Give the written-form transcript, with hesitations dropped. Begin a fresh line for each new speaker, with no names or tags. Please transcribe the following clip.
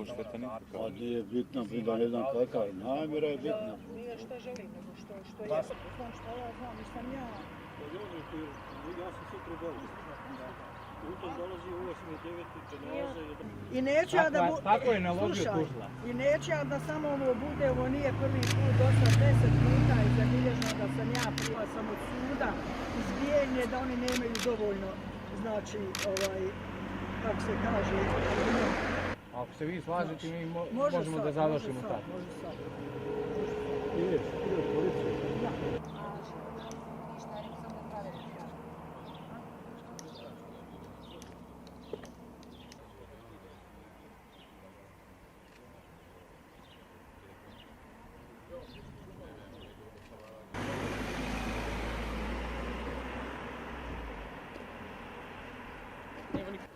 ovo šteta nikakva.
Pa nije bitno, da ne znam kakva je namjera je bitna.
Nije šta želim, nego što je. Znam šta ja znam, nisam ja.
Ja sam sutra dolazi. Utom dolazi 8. 9. dženaza.
I neću ja da
Tako je naložio Tuzla.
I neću ja da samo ovo bude, ovo nije prvi put, dosta 10 puta je zabilježeno da sam ja prila sam od suda izbijenje da oni nemaju dovoljno, znači, kako se kaže,
Ako se vi slažete, mi možemo da završimo tako.
Može sad.
Ideš policiju.
Nema nikakve